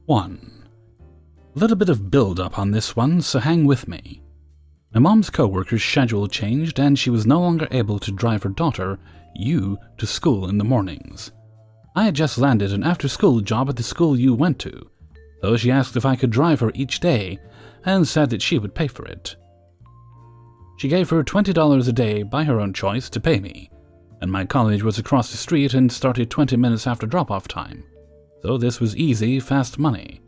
1. A little bit of build-up on this one, so hang with me. My mom's co-worker's schedule changed and she was no longer able to drive her daughter, you, to school in the mornings. I had just landed an after-school job at the school you went to, so she asked if I could drive her each day and said that she would pay for it. She gave her $20 a day by her own choice to pay me, and my college was across the street and started 20 minutes after drop-off time, so this was easy, fast money.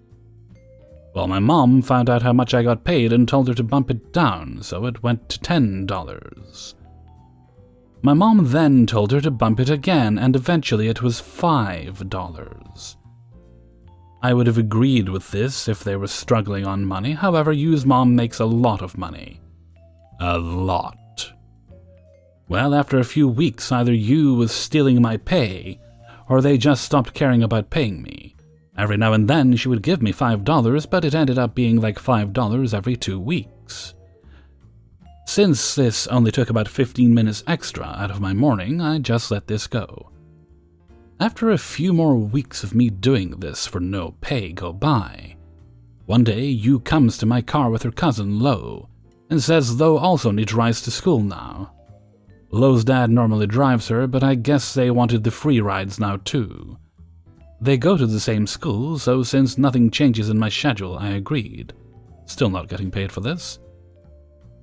Well, my mom found out how much I got paid and told her to bump it down, so it went to $10. My mom then told her to bump it again, and eventually it was $5. I would have agreed with this if they were struggling on money, however, Yu's mom makes a lot of money. A lot. Well, after a few weeks, either Yu was stealing my pay, or they just stopped caring about paying me. Every now and then she would give me $5, but it ended up being like $5 every 2 weeks. Since this only took about 15 minutes extra out of my morning, I just let this go. After a few more weeks of me doing this for no pay go by, one day Yu comes to my car with her cousin Lo, and says Lo also needs rides to school now. Lo's dad normally drives her, but I guess they wanted the free rides now too. They go to the same school, so since nothing changes in my schedule, I agreed. Still not getting paid for this.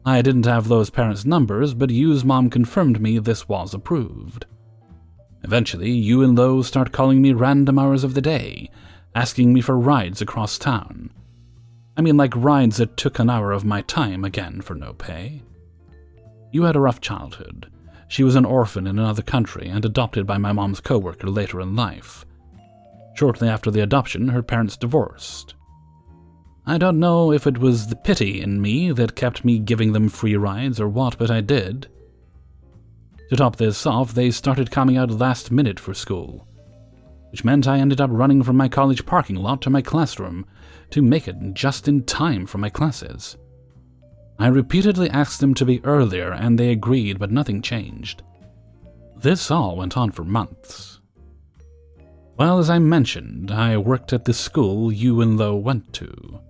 I didn't have Lo's parents' numbers, but Yu's mom confirmed me this was approved. Eventually, Yu and Lo start calling me random hours of the day, asking me for rides across town. I mean, like rides that took an hour of my time, again for no pay. Yu had a rough childhood. She was an orphan in another country and adopted by my mom's co-worker later in life. Shortly after the adoption, her parents divorced. I don't know if it was the pity in me that kept me giving them free rides or what, but I did. To top this off, they started coming out last minute for school, which meant I ended up running from my college parking lot to my classroom to make it just in time for my classes. I repeatedly asked them to be earlier and they agreed, but nothing changed. This all went on for months. Well, as I mentioned, I worked at the school Yu and Lo went to.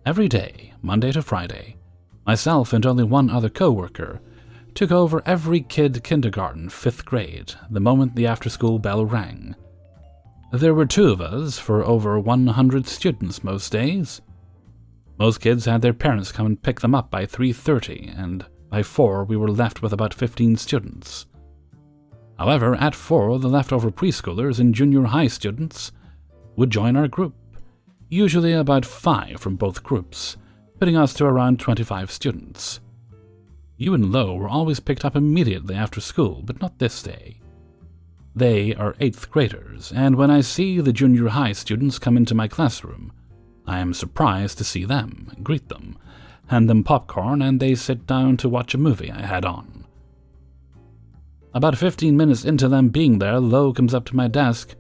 Every day, Monday to Friday, myself and only one other co-worker took over every kid kindergarten, 5th grade, the moment the after-school bell rang. There were 2 of us for over 100 students most days. Most kids had their parents come and pick them up by 3:30, and by 4 we were left with about 15 students. However, at 4, the leftover preschoolers and junior high students would join our group, usually about 5 from both groups, putting us to around 25 students. Yu and Lo were always picked up immediately after school, but not this day. They are 8th graders, and when I see the junior high students come into my classroom, I am surprised to see them, greet them, hand them popcorn, and they sit down to watch a movie I had on. About 15 minutes into them being there, Lo comes up to my desk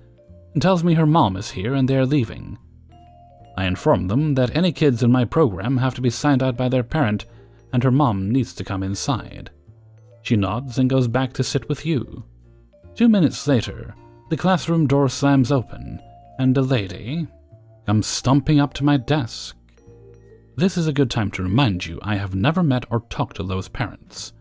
and tells me her mom is here and they are leaving. I inform them that any kids in my program have to be signed out by their parent and her mom needs to come inside. She nods and goes back to sit with you. 2 minutes later, the classroom door slams open and a lady comes stomping up to my desk. This is a good time to remind you I have never met or talked to Lo's parents.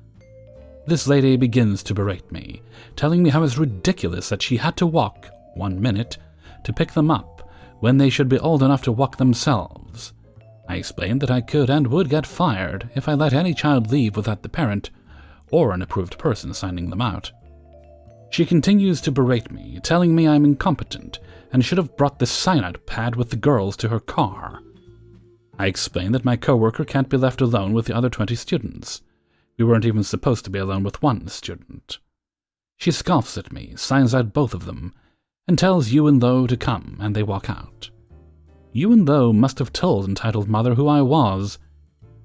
This lady begins to berate me, telling me how it's ridiculous that she had to walk 1 minute to pick them up when they should be old enough to walk themselves. I explained that I could and would get fired if I let any child leave without the parent or an approved person signing them out. She continues to berate me, telling me I'm incompetent and should have brought the sign-out pad with the girls to her car. I explained that my coworker can't be left alone with the other 20 students. We weren't even supposed to be alone with 1 student. She scoffs at me, signs out both of them, and tells Yu and Lo to come, and they walk out. Yu and Lo must have told entitled mother who I was,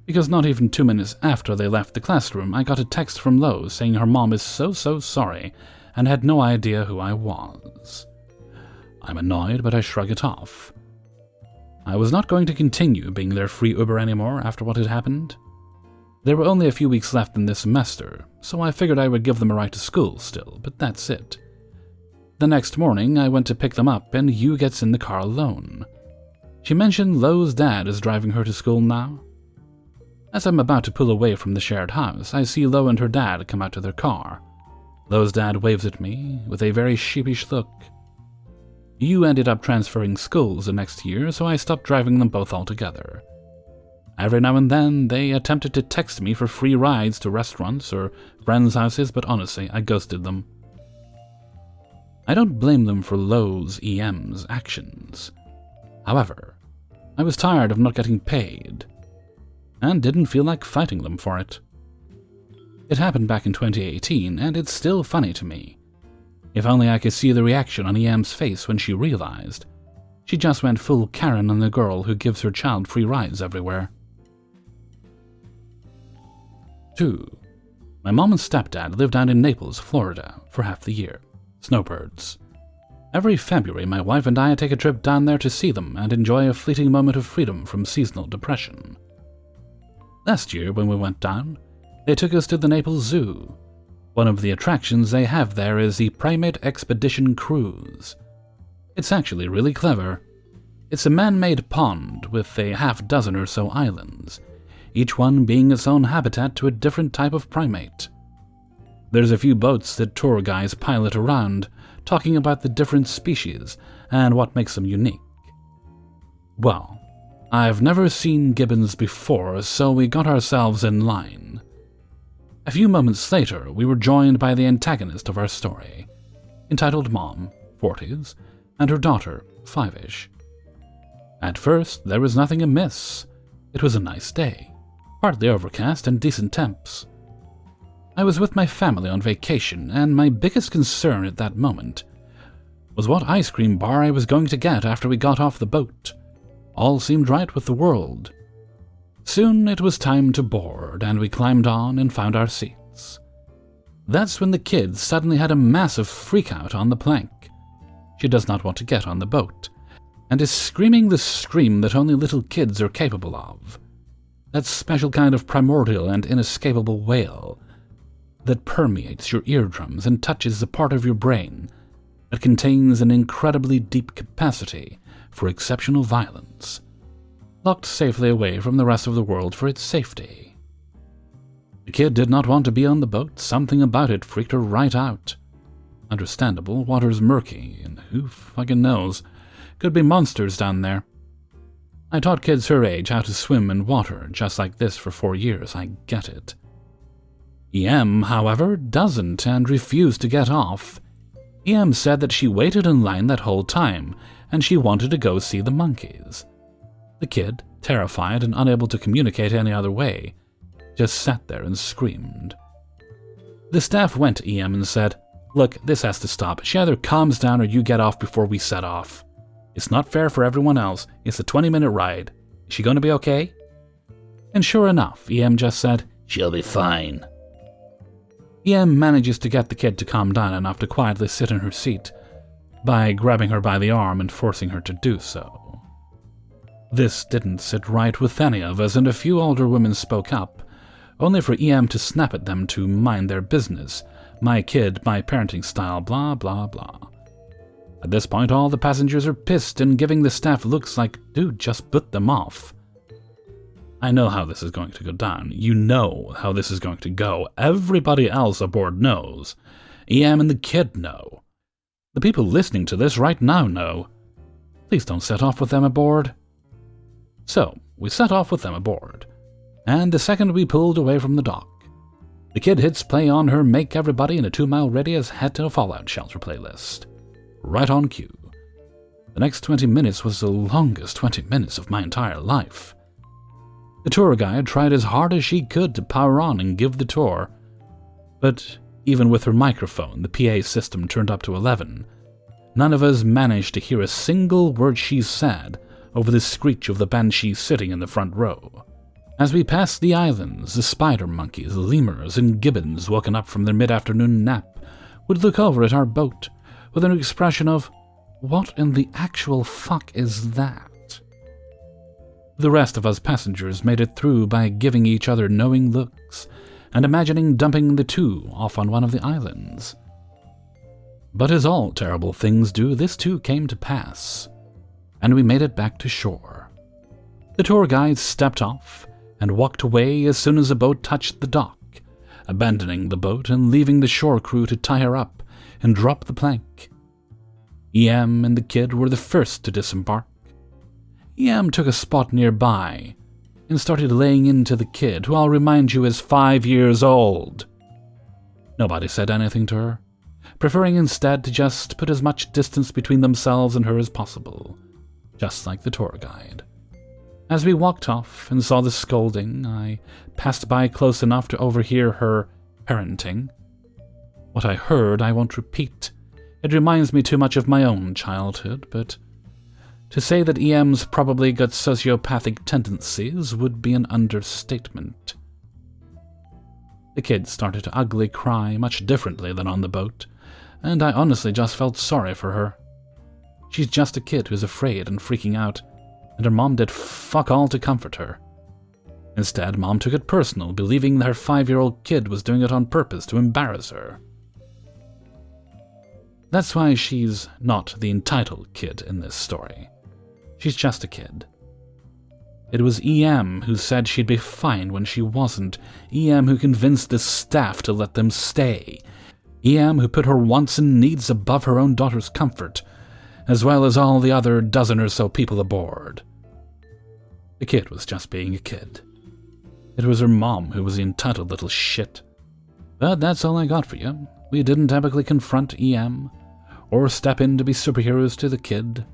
because not even 2 minutes after they left the classroom, I got a text from Lo saying her mom is so sorry and had no idea who I was. I'm annoyed, but I shrug it off. I was not going to continue being their free Uber anymore after what had happened. There were only a few weeks left in this semester, so I figured I would give them a ride to school still, but that's it. The next morning, I went to pick them up, and Yu gets in the car alone. She mentioned Lo's dad is driving her to school now. As I'm about to pull away from the shared house, I see Lo and her dad come out to their car. Lo's dad waves at me with a very sheepish look. You ended up transferring schools the next year, so I stopped driving them both altogether. Every now and then, they attempted to text me for free rides to restaurants or friends' houses, but honestly, I ghosted them. I don't blame them for Lo's EM's actions. However, I was tired of not getting paid, and didn't feel like fighting them for it. It happened back in 2018, and it's still funny to me. If only I could see the reaction on EM's face when she realized. She just went full Karen on the girl who gives her child free rides everywhere. 2. My mom and stepdad lived down in Naples, Florida, for half the year. Snowbirds. Every February, my wife and I take a trip down there to see them and enjoy a fleeting moment of freedom from seasonal depression. Last year, when we went down, they took us to the Naples Zoo. One of the attractions they have there is the Primate Expedition Cruise. It's actually really clever. It's a man-made pond with a half-dozen or so islands, each one being its own habitat to a different type of primate. There's a few boats that tour guides pilot around, talking about the different species and what makes them unique. Well, I've never seen gibbons before, so we got ourselves in line. A few moments later, we were joined by the antagonist of our story, entitled Mom, 40s, and her daughter, 5-ish. At first, there was nothing amiss. It was a nice day, partly overcast and decent temps. I was with my family on vacation, and my biggest concern at that moment was what ice cream bar I was going to get after we got off the boat. All seemed right with the world. Soon it was time to board, and we climbed on and found our seats. That's when the kid suddenly had a massive freakout on the plank. She does not want to get on the boat, and is screaming the scream that only little kids are capable of. That special kind of primordial and inescapable wail that permeates your eardrums and touches the part of your brain that contains an incredibly deep capacity for exceptional violence, locked safely away from the rest of the world for its safety. The kid did not want to be on the boat. Something about it freaked her right out. Understandable, water's murky, and who fucking knows? Could be monsters down there. I taught kids her age how to swim in water just like this for 4 years, I get it. EM, however, doesn't and refused to get off. EM said that she waited in line that whole time, and she wanted to go see the monkeys. The kid, terrified and unable to communicate any other way, just sat there and screamed. The staff went to EM and said, "Look, this has to stop. She either calms down or you get off before we set off. It's not fair for everyone else. It's a 20-minute ride. Is she going to be okay?" And sure enough, EM just said, "She'll be fine." EM manages to get the kid to calm down enough to quietly sit in her seat by grabbing her by the arm and forcing her to do so. This didn't sit right with any of us, and a few older women spoke up, only for EM to snap at them to mind their business. My kid, my parenting style, blah blah blah. At this point, all the passengers are pissed and giving the staff looks like, dude, just put them off. I know how this is going to go down. You know how this is going to go. Everybody else aboard knows. EM and the kid know. The people listening to this right now know. Please don't set off with them aboard. So, we set off with them aboard, and the second we pulled away from the dock, the kid hits play on her Make Everybody in a 2-mile radius Head to a Fallout Shelter playlist. Right on cue. The next 20 minutes was the longest 20 minutes of my entire life. The tour guide tried as hard as she could to power on and give the tour, but even with her microphone, the PA system turned up to 11, none of us managed to hear a single word she said over the screech of the banshee sitting in the front row. As we passed the islands, the spider monkeys, lemurs, and gibbons woken up from their mid-afternoon nap would look over at our boat with an expression of, "What in the actual fuck is that?" The rest of us passengers made it through by giving each other knowing looks and imagining dumping the two off on one of the islands. But as all terrible things do, this too came to pass. and we made it back to shore. The tour guide stepped off and walked away as soon as the boat touched the dock, abandoning the boat and leaving the shore crew to tie her up and drop the plank. EM and the kid were the first to disembark. EM took a spot nearby and started laying into the kid, who I'll remind you is 5 years old. Nobody said anything to her, preferring instead to just put as much distance between themselves and her as possible, just like the tour guide. As we walked off and saw the scolding, I passed by close enough to overhear her parenting. What I heard I won't repeat. It reminds me too much of my own childhood, but to say that EM's probably got sociopathic tendencies would be an understatement. The kid started to ugly cry much differently than on the boat, and I honestly just felt sorry for her. She's just a kid who's afraid and freaking out, and her mom did fuck all to comfort her. Instead, Mom took it personal, believing that her 5-year-old kid was doing it on purpose to embarrass her. That's why she's not the entitled kid in this story. She's just a kid. It was EM who said she'd be fine when she wasn't, EM who convinced the staff to let them stay, EM who put her wants and needs above her own daughter's comfort, as well as all the other dozen or so people aboard. The kid was just being a kid. It was her mom who was the entitled little shit. But that's all I got for you. We didn't typically confront EM, or step in to be superheroes to the kid.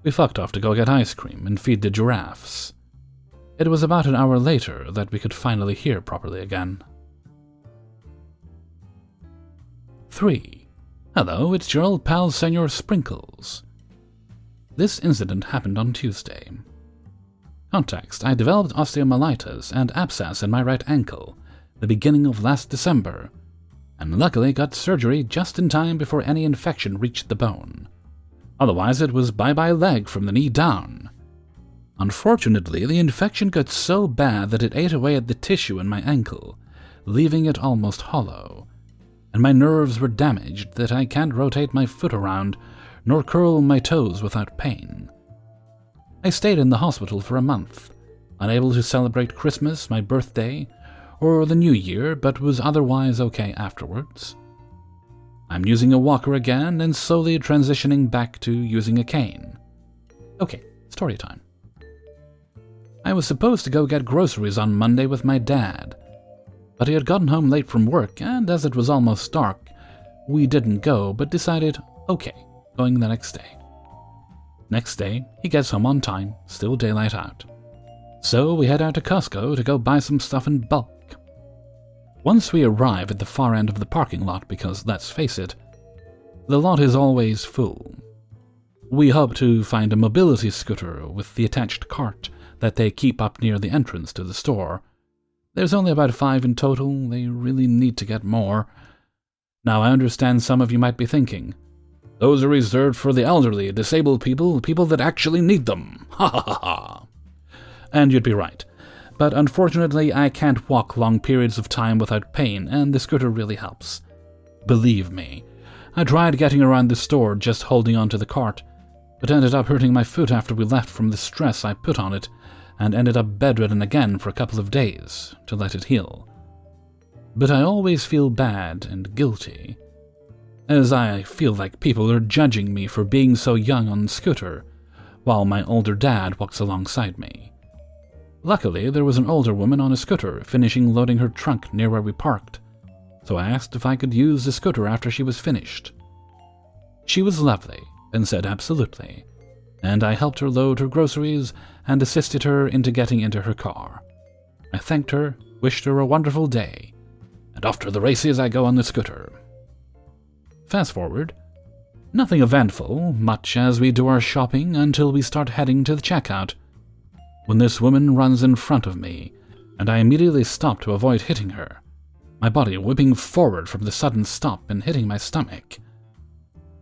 We fucked off to go get ice cream and feed the giraffes. It was about an hour later that we could finally hear properly again. 3. Hello, it's your old pal Senor Sprinkles. This incident happened on Tuesday. Context: I developed osteomyelitis and abscess in my right ankle the beginning of last December, and luckily got surgery just in time before any infection reached the bone. Otherwise it was bye-bye leg from the knee down. Unfortunately, the infection got so bad that it ate away at the tissue in my ankle, leaving it almost hollow, and my nerves were damaged that I can't rotate my foot around nor curl my toes without pain. I stayed in the hospital for a month, unable to celebrate Christmas, my birthday, or the New Year, but was otherwise okay afterwards. I'm using a walker again and slowly transitioning back to using a cane. Okay, story time. I was supposed to go get groceries on Monday with my dad, but he had gotten home late from work, and as it was almost dark, we didn't go, but decided, okay, going the next day. Next day, he gets home on time, still daylight out. So we head out to Costco to go buy some stuff in bulk. Once we arrive at the far end of the parking lot, because let's face it, the lot is always full. We hope to find a mobility scooter with the attached cart that they keep up near the entrance to the store. There's only about 5 in total, they really need to get more. Now I understand some of you might be thinking, those are reserved for the elderly, disabled people, people that actually need them. Ha ha ha ha. And you'd be right. But unfortunately, I can't walk long periods of time without pain, and the scooter really helps. Believe me. I tried getting around the store just holding onto the cart, but ended up hurting my foot after we left from the stress I put on it, and ended up bedridden again for a couple of days to let it heal. But I always feel bad and guilty, as I feel like people are judging me for being so young on the scooter, while my older dad walks alongside me. Luckily, there was an older woman on a scooter finishing loading her trunk near where we parked, so I asked if I could use the scooter after she was finished. She was lovely and said absolutely, and I helped her load her groceries and assisted her into getting into her car. I thanked her, wished her a wonderful day, and off to the races I go on the scooter. Fast forward. Nothing eventful, much as we do our shopping until we start heading to the checkout, when this woman runs in front of me, and I immediately stop to avoid hitting her, my body whipping forward from the sudden stop and hitting my stomach.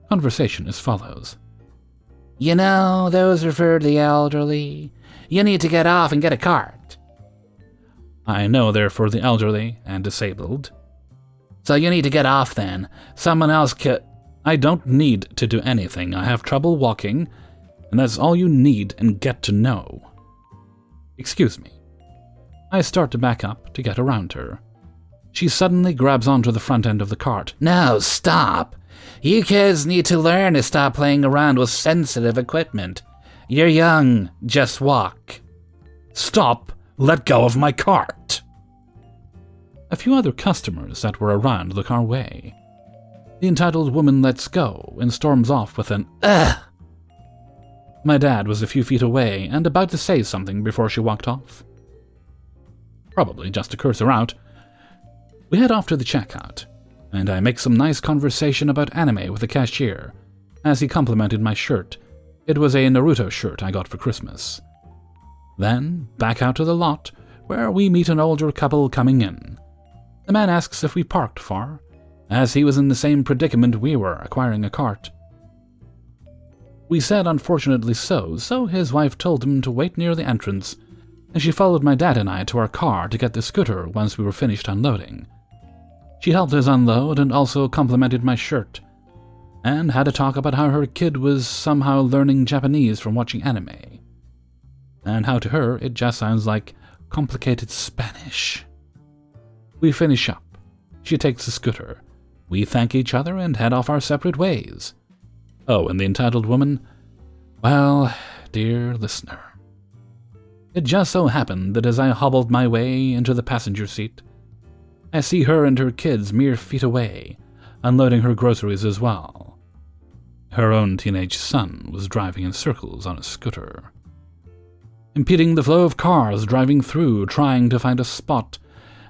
Conversation as follows. You know, those are for the elderly. You need to get off and get a cart. I know they're for the elderly and disabled. So you need to get off then. Someone else I don't need to do anything. I have trouble walking, and that's all you need and get to know. Excuse me. I start to back up to get around her. She suddenly grabs onto the front end of the cart. No, stop. You kids need to learn to stop playing around with sensitive equipment. You're young. Just walk. Stop! Let go of my cart! A few other customers that were around look our way. The entitled woman lets go and storms off with an "Ugh!" My dad was a few feet away and about to say something before she walked off. Probably just to curse her out. We head off to the checkout, and I make some nice conversation about anime with the cashier, as he complimented my shirt. It was a Naruto shirt I got for Christmas. Then, back out to the lot, where we meet an older couple coming in. The man asks if we parked far, as he was in the same predicament we were, acquiring a cart. We said unfortunately so his wife told him to wait near the entrance, and she followed my dad and I to our car to get the scooter once we were finished unloading. She helped us unload and also complimented my shirt, and had a talk about how her kid was somehow learning Japanese from watching anime, and how to her it just sounds like complicated Spanish. We finish up. She takes the scooter. We thank each other and head off our separate ways. Oh, and the entitled woman? Well, dear listener, it just so happened that as I hobbled my way into the passenger seat, I see her and her kids mere feet away, unloading her groceries as well. Her own teenage son was driving in circles on a scooter, impeding the flow of cars driving through, trying to find a spot,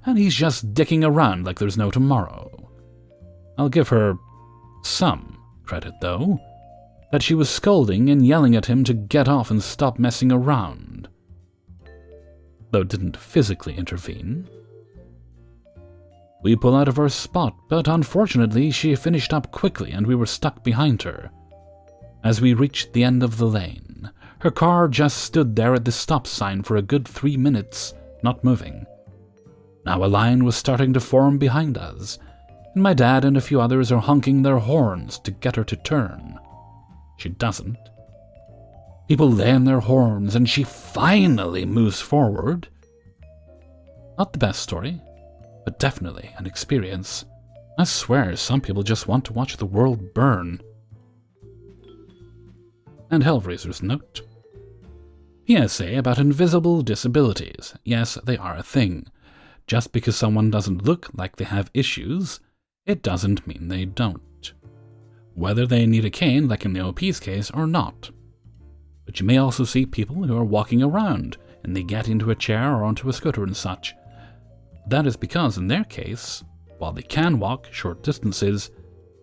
and he's just dicking around like there's no tomorrow. I'll give her some credit, though, that she was scolding and yelling at him to get off and stop messing around, though didn't physically intervene. We pull out of our spot, but unfortunately she finished up quickly and we were stuck behind her. As we reached the end of the lane, her car just stood there at the stop sign for a good 3 minutes, not moving. Now a line was starting to form behind us, and my dad and a few others are honking their horns to get her to turn. She doesn't. People lay on their horns and she finally moves forward. Not the best story, but definitely an experience. I swear some people just want to watch the world burn. And Hellfreezer's note. PSA about invisible disabilities. Yes, they are a thing. Just because someone doesn't look like they have issues, it doesn't mean they don't. Whether they need a cane, like in the OP's case, or not. But you may also see people who are walking around, and they get into a chair or onto a scooter and such. That is because, in their case, while they can walk short distances,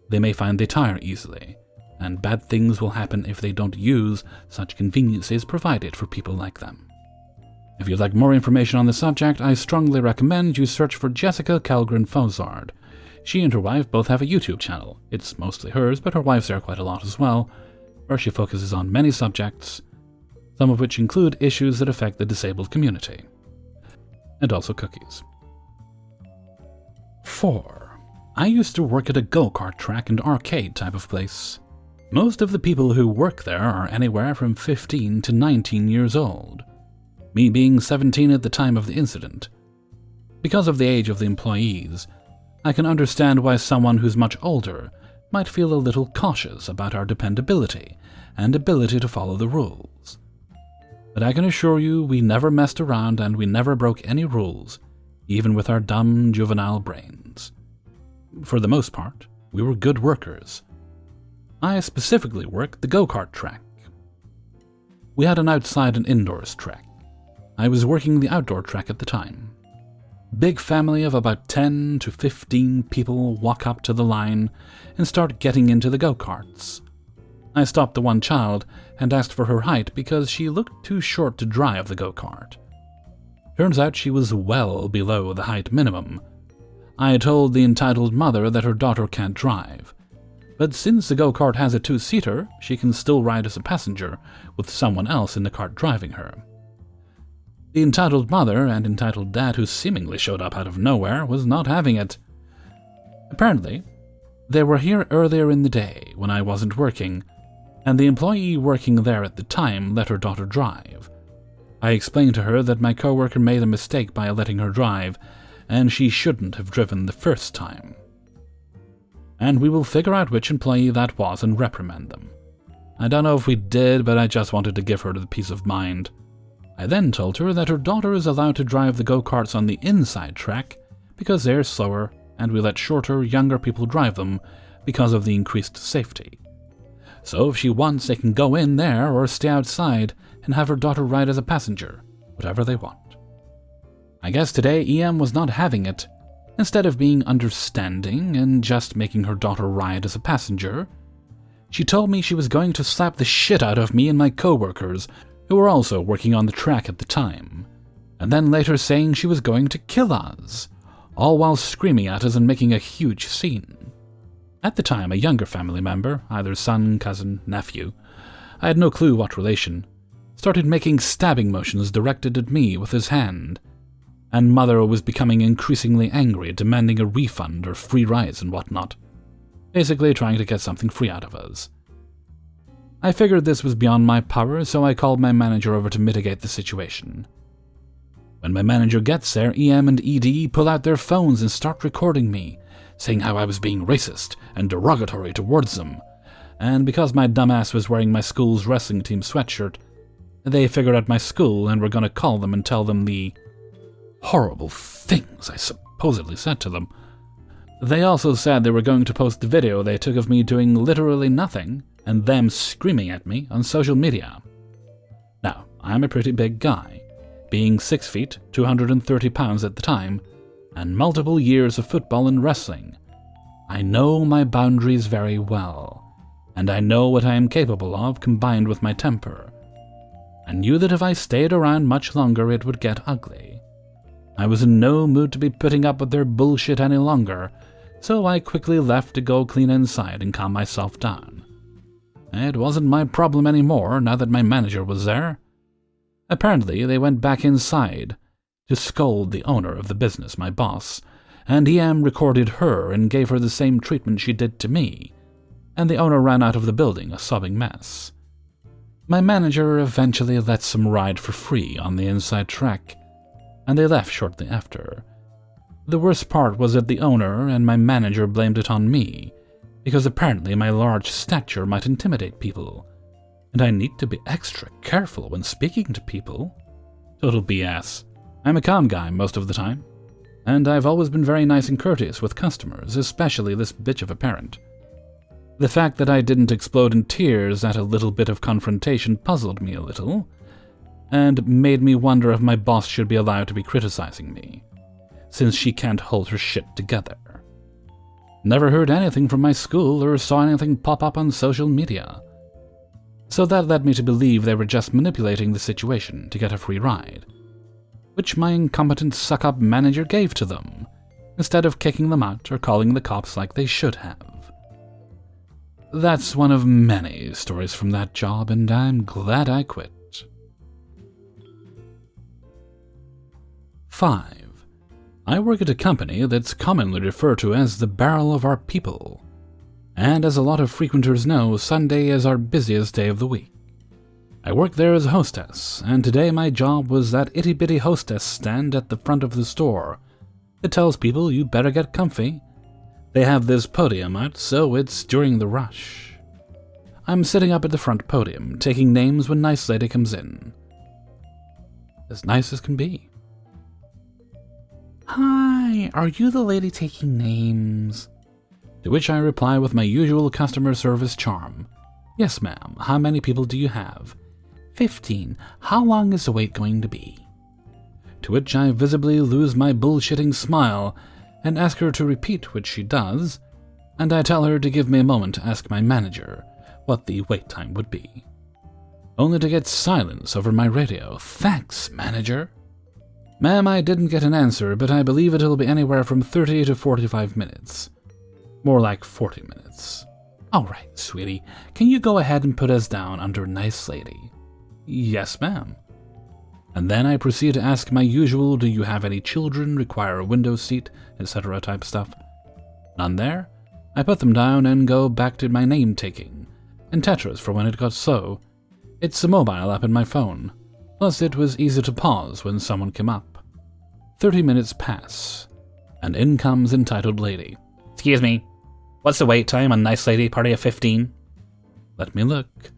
they may find they tire easily, and bad things will happen if they don't use such conveniences provided for people like them. If you'd like more information on the subject, I strongly recommend you search for Jessica Kellgren-Fozard. She and her wife both have a YouTube channel. It's mostly hers, but her wife's there quite a lot as well, where she focuses on many subjects, some of which include issues that affect the disabled community. And also cookies. 4. I used to work at a go-kart track and arcade type of place. Most of the people who work there are anywhere from 15 to 19 years old, me being 17 at the time of the incident. Because of the age of the employees, I can understand why someone who's much older might feel a little cautious about our dependability and ability to follow the rules. But I can assure you we never messed around and we never broke any rules, even with our dumb juvenile brains. For the most part, we were good workers. I specifically worked the go-kart track. We had an outside and indoors track. I was working the outdoor track at the time. Big family of about 10 to 15 people walk up to the line and start getting into the go-karts. I stopped the one child and asked for her height because she looked too short to drive the go-kart. Turns out she was well below the height minimum. I told the entitled mother that her daughter can't drive, but since the go-kart has a 2-seater, she can still ride as a passenger with someone else in the cart driving her. The entitled mother and entitled dad, who seemingly showed up out of nowhere, was not having it. Apparently, they were here earlier in the day when I wasn't working, and the employee working there at the time let her daughter drive. I explained to her that my coworker made a mistake by letting her drive, and she shouldn't have driven the first time. And we will figure out which employee that was and reprimand them. I don't know if we did, but I just wanted to give her the peace of mind. I then told her that her daughter is allowed to drive the go-karts on the inside track because they're slower, and we let shorter, younger people drive them because of the increased safety. So if she wants, they can go in there or stay outside and have her daughter ride as a passenger, whatever they want. I guess today EM was not having it. Instead of being understanding and just making her daughter ride as a passenger, she told me she was going to slap the shit out of me and my coworkers, who were also working on the track at the time, and then later saying she was going to kill us, all while screaming at us and making a huge scene. At the time, a younger family member, either son, cousin, nephew, I had no clue what relation, started making stabbing motions directed at me with his hand, and mother was becoming increasingly angry, demanding a refund or free rides and whatnot, basically trying to get something free out of us. I figured this was beyond my power, so I called my manager over to mitigate the situation. When my manager gets there, EM and ED pull out their phones and start recording me, saying how I was being racist and derogatory towards them, and because my dumbass was wearing my school's wrestling team sweatshirt, they figured out my school and were going to call them and tell them the horrible things I supposedly said to them. They also said they were going to post the video they took of me doing literally nothing and them screaming at me on social media. Now, I'm a pretty big guy, being 6 feet, 230 pounds at the time, and multiple years of football and wrestling. I know my boundaries very well, and I know what I am capable of combined with my temper. I knew that if I stayed around much longer it would get ugly. I was in no mood to be putting up with their bullshit any longer, so I quickly left to go clean inside and calm myself down. It wasn't my problem anymore now that my manager was there. Apparently, they went back inside to scold the owner of the business, my boss, and EM recorded her and gave her the same treatment she did to me, and the owner ran out of the building a sobbing mess. My manager eventually lets them ride for free on the inside track, and they left shortly after. The worst part was that the owner and my manager blamed it on me, because apparently my large stature might intimidate people, and I need to be extra careful when speaking to people. Total BS. I'm a calm guy most of the time, and I've always been very nice and courteous with customers, especially this bitch of a parent. The fact that I didn't explode in tears at a little bit of confrontation puzzled me a little, and made me wonder if my boss should be allowed to be criticizing me, since she can't hold her shit together. Never heard anything from my school or saw anything pop up on social media. So that led me to believe they were just manipulating the situation to get a free ride, which my incompetent suck-up manager gave to them, instead of kicking them out or calling the cops like they should have. That's one of many stories from that job, and I'm glad I quit. 5. I work at a company that's commonly referred to as the barrel of our people, and as a lot of frequenters know, Sunday is our busiest day of the week. I work there as a hostess, and today my job was that itty-bitty hostess stand at the front of the store that tells people you better get comfy. They have this podium out, so it's during the rush. I'm sitting up at the front podium, taking names when nice lady comes in. As nice as can be. "Hi, are you the lady taking names?" To which I reply with my usual customer service charm. "Yes, ma'am. How many people do you have?" 15. How long is the wait going to be?" To which I visibly lose my bullshitting smile and ask her to repeat, which she does, and I tell her to give me a moment to ask my manager what the wait time would be. Only to get silence over my radio. "Thanks, manager." "Ma'am, I didn't get an answer, but I believe it'll be anywhere from 30 to 45 minutes. More like 40 minutes. All right, sweetie, can you go ahead and put us down under nice lady?" "Yes, ma'am." And then I proceed to ask my usual, "Do you have any children, require a window seat, etc. type stuff?" None there. I put them down and go back to my name-taking, and Tetris for when it got slow. It's a mobile app in my phone, plus it was easy to pause when someone came up. 30 minutes pass, and in comes entitled lady. Excuse me, what's the wait time on Nice Lady Party of 15? Let me look.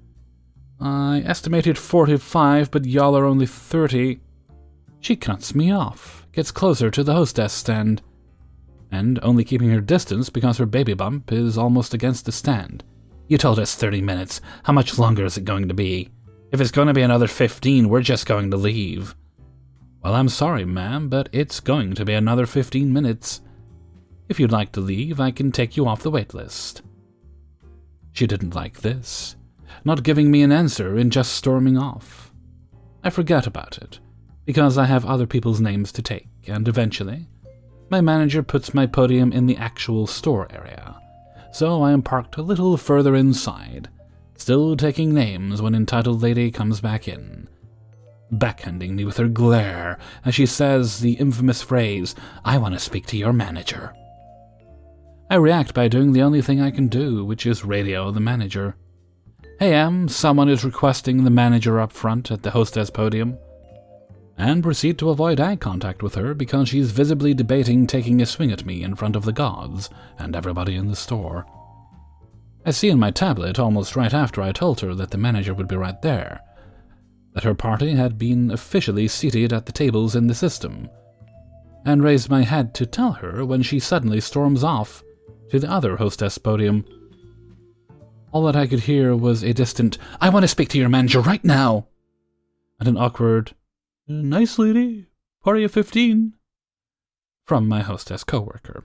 I estimated 45, but y'all are only 30. She cuts me off, gets closer to the hostess stand, and only keeping her distance because her baby bump is almost against the stand. You told us 30 minutes. How much longer is it going to be? If it's going to be another 15, we're just going to leave. Well, I'm sorry, ma'am, but it's going to be another 15 minutes. If you'd like to leave, I can take you off the wait list. She didn't like this, not giving me an answer and just storming off. I forget about it, because I have other people's names to take, and eventually, my manager puts my podium in the actual store area, so I am parked a little further inside, still taking names when entitled lady comes back in, backhanding me with her glare as she says the infamous phrase, "I want to speak to your manager." I react by doing the only thing I can do, which is radio the manager. "Hey, someone is requesting the manager up front at the hostess podium," and proceed to avoid eye contact with her because she's visibly debating taking a swing at me in front of the gods and everybody in the store. I see in my tablet almost right after I told her that the manager would be right there, that her party had been officially seated at the tables in the system, and raised my head to tell her when she suddenly storms off to the other hostess podium. All that I could hear was a distant, "I want to speak to your manager right now," and an awkward, "Nice lady, party of 15, from my hostess coworker.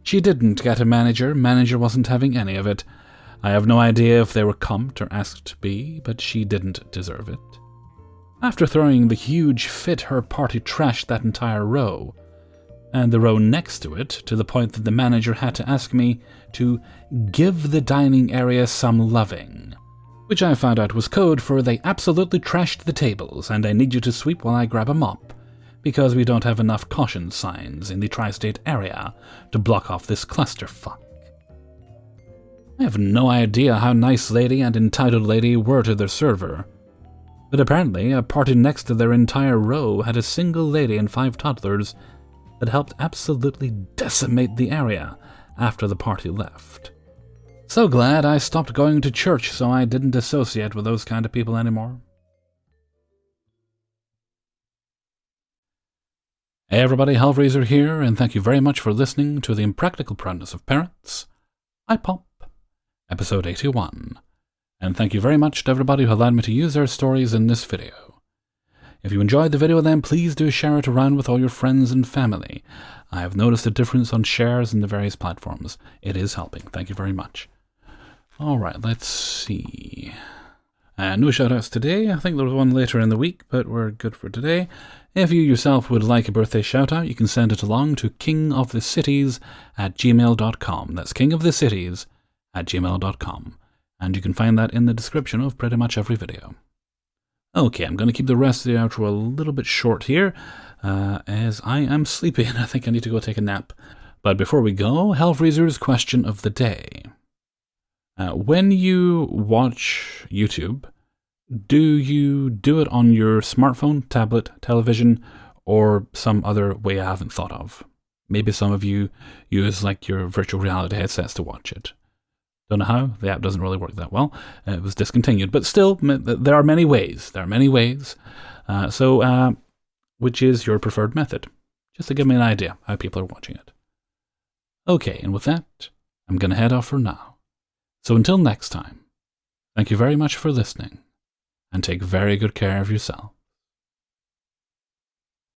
She didn't get a manager wasn't having any of it. I have no idea if they were comped or asked to be, but she didn't deserve it. After throwing the huge fit, her party trashed that entire row, and the row next to it, to the point that the manager had to ask me to give the dining area some loving, which I found out was code for "they absolutely trashed the tables, and I need you to sweep while I grab a mop, because we don't have enough caution signs in the tri-state area to block off this clusterfuck." I have no idea how nice lady and entitled lady were to their server, but apparently a party next to their entire row had a single lady and 5 toddlers that helped absolutely decimate the area after the party left. So glad I stopped going to church so I didn't associate with those kind of people anymore. Hey everybody, Hellfreezer here, and thank you very much for listening to the Impractical Proudness of Parents. I Pop, episode 81. And thank you very much to everybody who allowed me to use their stories in this video. If you enjoyed the video then please do share it around with all your friends and family. I have noticed a difference on shares in the various platforms. It is helping. Thank you very much. Alright, let's see. No shoutouts today. I think there was one later in the week, but we're good for today. If you yourself would like a birthday shoutout, you can send it along to kingofthecities@gmail.com. That's kingofthecities@gmail.com. And you can find that in the description of pretty much every video. Okay, I'm going to keep the rest of the outro a little bit short here, as I am sleepy and I think I need to go take a nap. But before we go, Hellfreezer's question of the day. When you watch YouTube, do you do it on your smartphone, tablet, television, or some other way I haven't thought of? Maybe some of you use like your virtual reality headsets to watch it. Don't know how. The app doesn't really work that well. It was discontinued. But still, there are many ways. So, which is your preferred method? Just to give me an idea how people are watching it. Okay, and with that, I'm going to head off for now. So until next time, thank you very much for listening, and take very good care of yourself.